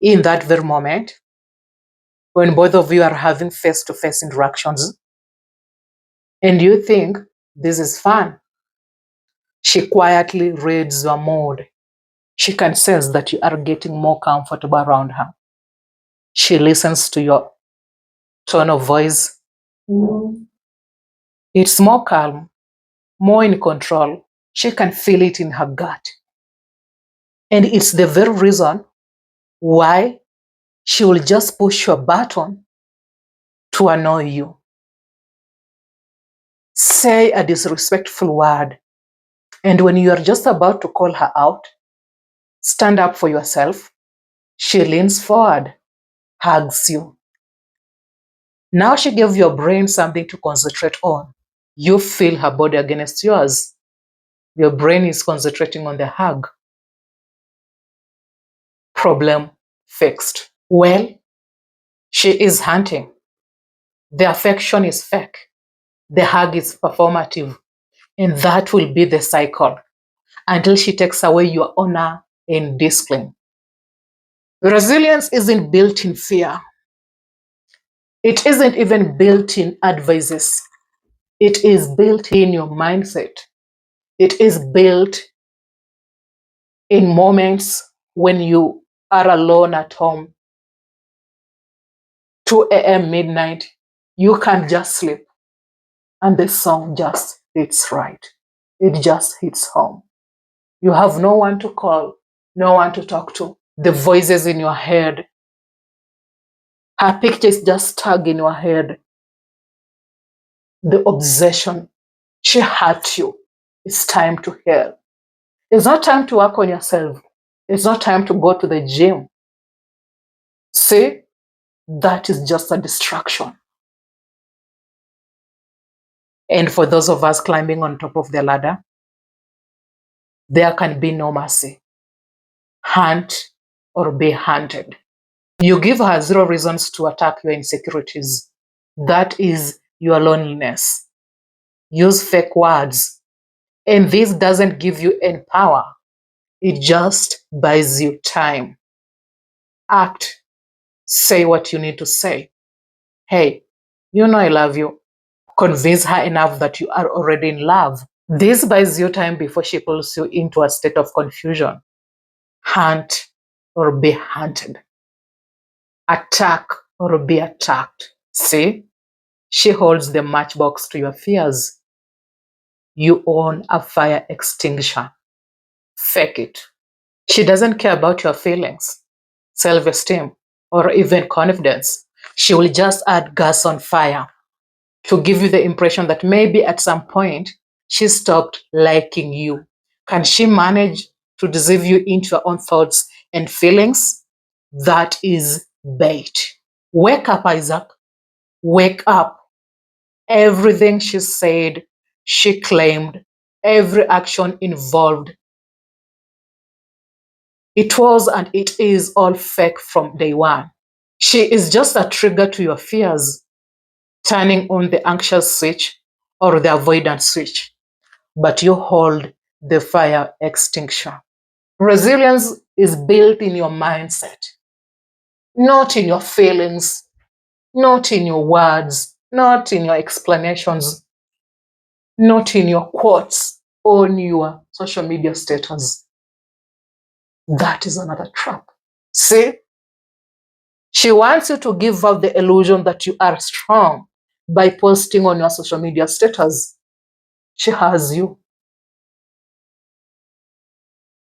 in that very moment, when both of you are having face to face interactions, and you think this is fun, she quietly reads your mood. She can sense that you are getting more comfortable around her. She listens to your tone of voice. It's more calm, more in control. She can feel it in her gut. And it's the very reason why she will just push your button to annoy you. Say a disrespectful word. And when you are just about to call her out, stand up for yourself. She leans forward, hugs you. Now she gave your brain something to concentrate on. You feel her body against yours. Your brain is concentrating on the hug. Problem fixed. Well, she is hunting. The affection is fake. The hug is performative. And that will be the cycle until she takes away your honor and discipline. Resilience isn't built in fear. It isn't even built in advices. It is built in your mindset. It is built in moments when you are alone at home, 2 a.m., midnight, you can't just sleep. And the song just hits right. It just hits home. You have no one to call, no one to talk to. The voices in your head, her picture is just stuck in your head. The obsession, she hurt you. It's time to heal. It's not time to work on yourself. It's not time to go to the gym. See, that is just a distraction. And for those of us climbing on top of the ladder, there can be no mercy. Hunt or be hunted. You give her zero reasons to attack your insecurities. That is your loneliness. Use fake words. And this doesn't give you any power. It just buys you time. Act. Say what you need to say. Hey, you know I love you. Convince her enough that you are already in love. This buys you time before she pulls you into a state of confusion. Hunt or be hunted. Attack or be attacked. See? She holds the matchbox to your fears. You own a fire extinguisher. Fake it. She doesn't care about your feelings, self-esteem, or even confidence. She will just add gas on fire to give you the impression that maybe at some point she stopped liking you. Can she manage to deceive you into your own thoughts and feelings? That is bait. Wake up, Isaac. Wake up. Everything she said, she claimed, every action involved, it was and it is all fake from day one. She is just a trigger to your fears, turning on the anxious switch or the avoidance switch. But you hold the fire extinguisher. Resilience is built in your mindset, not in your feelings, not in your words, not in your explanations, not in your quotes on your social media status. That is another trap. See, she wants you to give up the illusion that you are strong by posting on your social media status. She has you.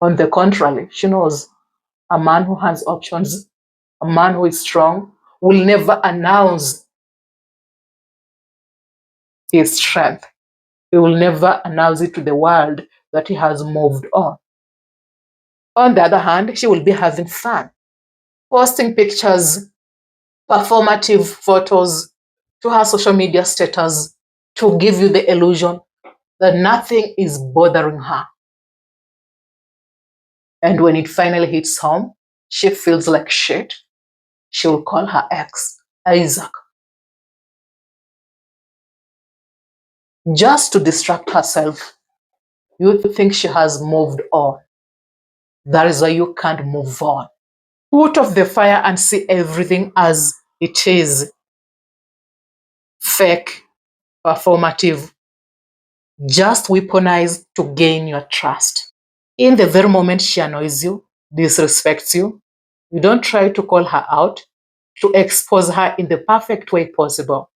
On the contrary, she knows a man who has options, a man who is strong, will never announce his strength. He will never announce it to the world that he has moved on. On the other hand, she will be having fun, posting pictures, performative photos to her social media status to give you the illusion that nothing is bothering her. And when it finally hits home, she feels like shit. She will call her ex, Isaac, just to distract herself. You think she has moved on. That is why you can't move on. Put off the fire and see everything as it is. Fake, performative, just weaponized to gain your trust. In the very moment she annoys you, disrespects you, you don't try to call her out, to expose her in the perfect way possible.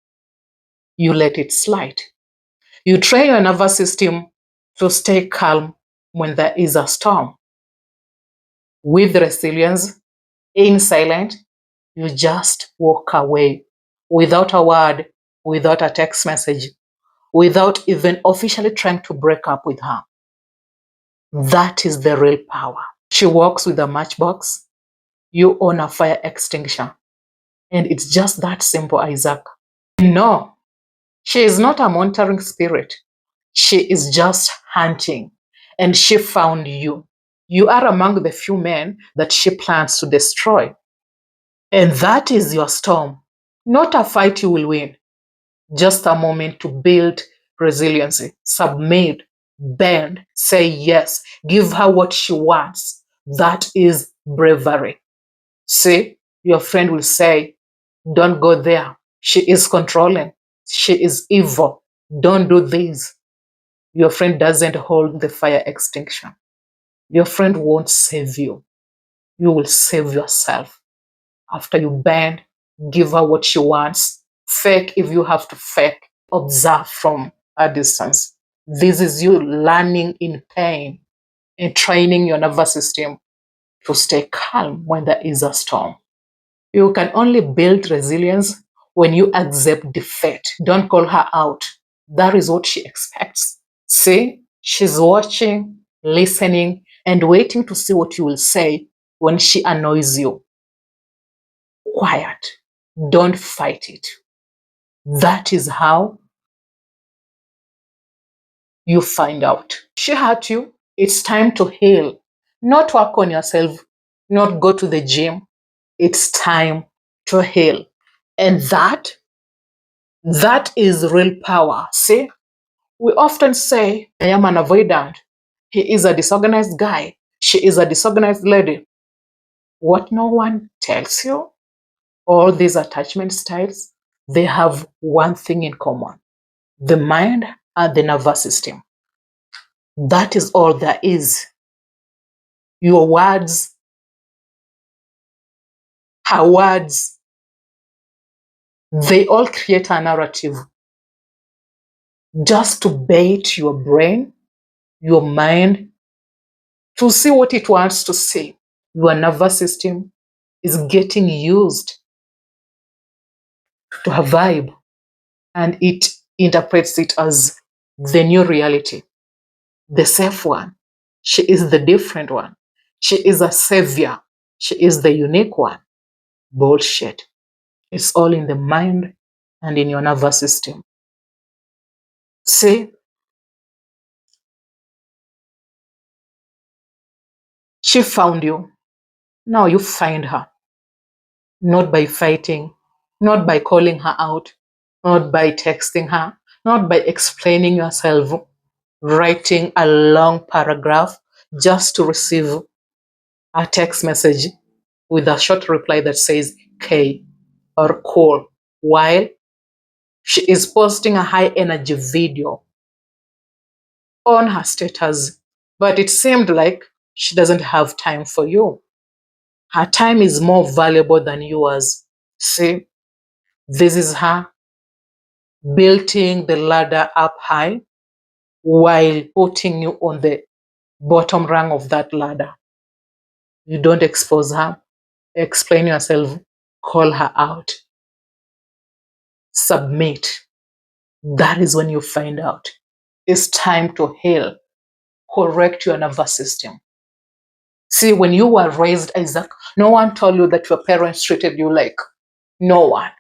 You let it slide. You train your nervous system to stay calm when there is a storm. With resilience, in silent, you just walk away without a word, without a text message, without even officially trying to break up with her. That is the real power. She walks with a matchbox, you own a fire extinguisher. And it's just that simple, Isaac. No, she is not a monitoring spirit. She is just hunting. And she found you. You are among the few men that she plans to destroy. And that is your storm. Not a fight you will win, just a moment to build resiliency, submit, bend, say yes, give her what she wants. That is bravery. See, your friend will say, don't go there. She is controlling. She is evil. Don't do this. Your friend doesn't hold the fire extinction. Your friend won't save you. You will save yourself. After you bend, give her what she wants. Fake if you have to fake. Observe from a distance. This is you learning in pain and training your nervous system to stay calm when there is a storm. You can only build resilience when you accept defeat. Don't call her out. That is what she expects. See, she's watching, listening, and waiting to see what you will say when she annoys you. Quiet. Don't fight it. That is how you find out. She hurt you. It's time to heal. Not work on yourself, not go to the gym. It's time to heal. And that is real power. See, we often say, I am an avoidant. He is a disorganized guy. She is a disorganized lady. What no one tells you, all these attachment styles, they have one thing in common: the mind and the nervous system. That is all there is. Your words, her words, they all create a narrative just to bait your brain, your mind, to see what it wants to see. Your nervous system is getting used to her vibe, and it interprets it as the new reality, the safe one. She is the different one. She is a savior. She is the unique one. Bullshit. It's all in the mind and in your nervous system. See, she found you. Now you find her. Not by fighting, not by calling her out, not by texting her, not by explaining yourself, writing a long paragraph just to receive a text message with a short reply that says K or cool, while she is posting a high energy video on her status. But it seemed like she doesn't have time for you. Her time is more valuable than yours. See, this is her building the ladder up high while putting you on the bottom rung of that ladder. You don't expose her, explain yourself, call her out, submit. That is when you find out it's time to heal, correct your nervous system. See, when you were raised, Isaac, no one told you that your parents treated you like no one.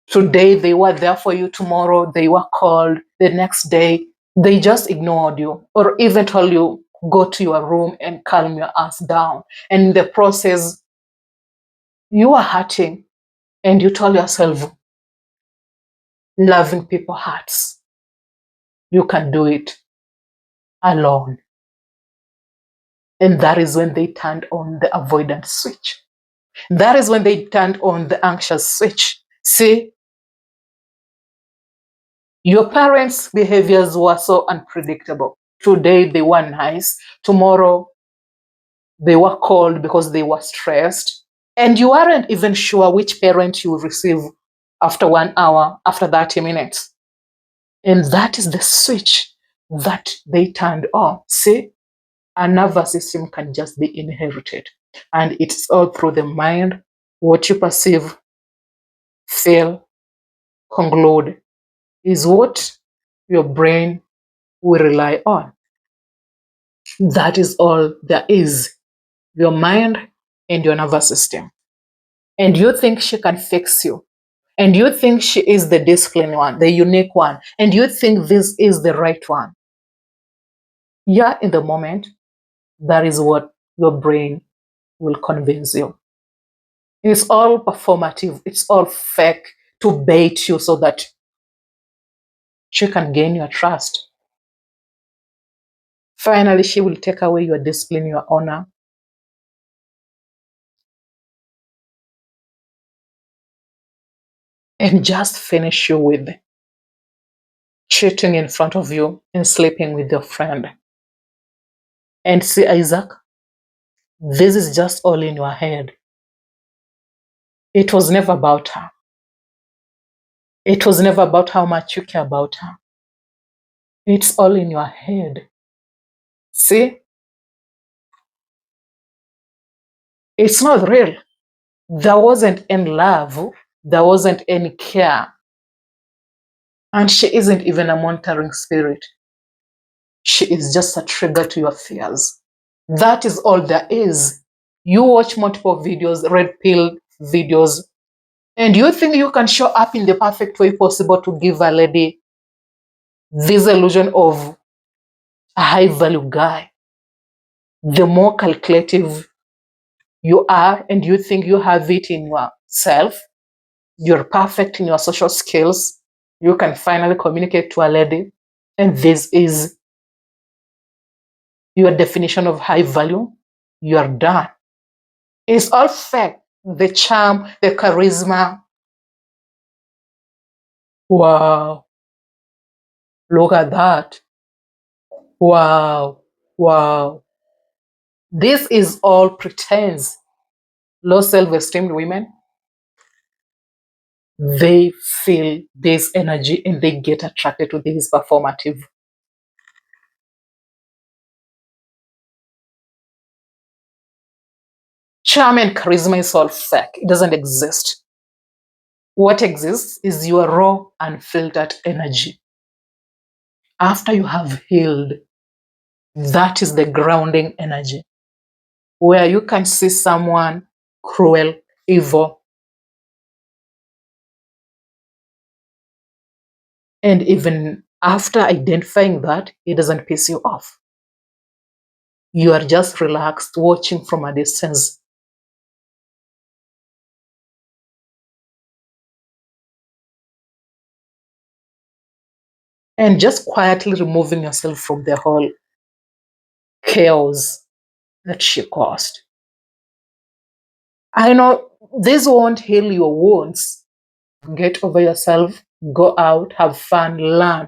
Today, they were there for you. Tomorrow, they were called. The next day, they just ignored you or even told you, go to your room and calm your ass down. And in the process, you are hurting and you told yourself, loving people hurts. You can do it alone. And that is when they turned on the avoidance switch. That is when they turned on the anxious switch. See, your parents' behaviors were so unpredictable. Today they were nice. Tomorrow they were cold because they were stressed. And you aren't even sure which parent you will receive after 1 hour, after 30 minutes. And that is the switch that they turned on. See, a nervous system can just be inherited. And it's all through the mind. What you perceive, feel, conclude is what your brain will rely on. That is all there is. Your mind and your nervous system. And you think she can fix you. And you think she is the disciplined one, the unique one. And you think this is the right one. Yeah, in the moment, that is what your brain will convince you. It's all performative, it's all fake to bait you so that she can gain your trust. Finally, she will take away your discipline, your honor. And just finish you with cheating in front of you and sleeping with your friend. And see, Isaac, this is just all in your head. It was never about her. It was never about how much you care about her. It's all in your head. See, it's not real. There wasn't any love. There wasn't any care. And she isn't even a monitoring spirit. She is just a trigger to your fears. That is all there is. You watch multiple videos, red pill videos, and you think you can show up in the perfect way possible to give a lady this illusion of a high value guy. The more calculative you are and you think you have it in yourself, you're perfect in your social skills, you can finally communicate to a lady, and this is your definition of high value, you're done. It's all fake. The charm, the charisma. Wow, look at that. Wow, wow. This is all pretense. Low self esteem women, they feel this energy and they get attracted to this performative. Charm and charisma is all fake. It doesn't exist. What exists is your raw, unfiltered energy. After you have healed, that is the grounding energy where you can see someone cruel, evil, and even after identifying that, it doesn't piss you off. You are just relaxed, watching from a distance. And just quietly removing yourself from the whole chaos that she caused. I know this won't heal your wounds. Get over yourself, go out, have fun, learn.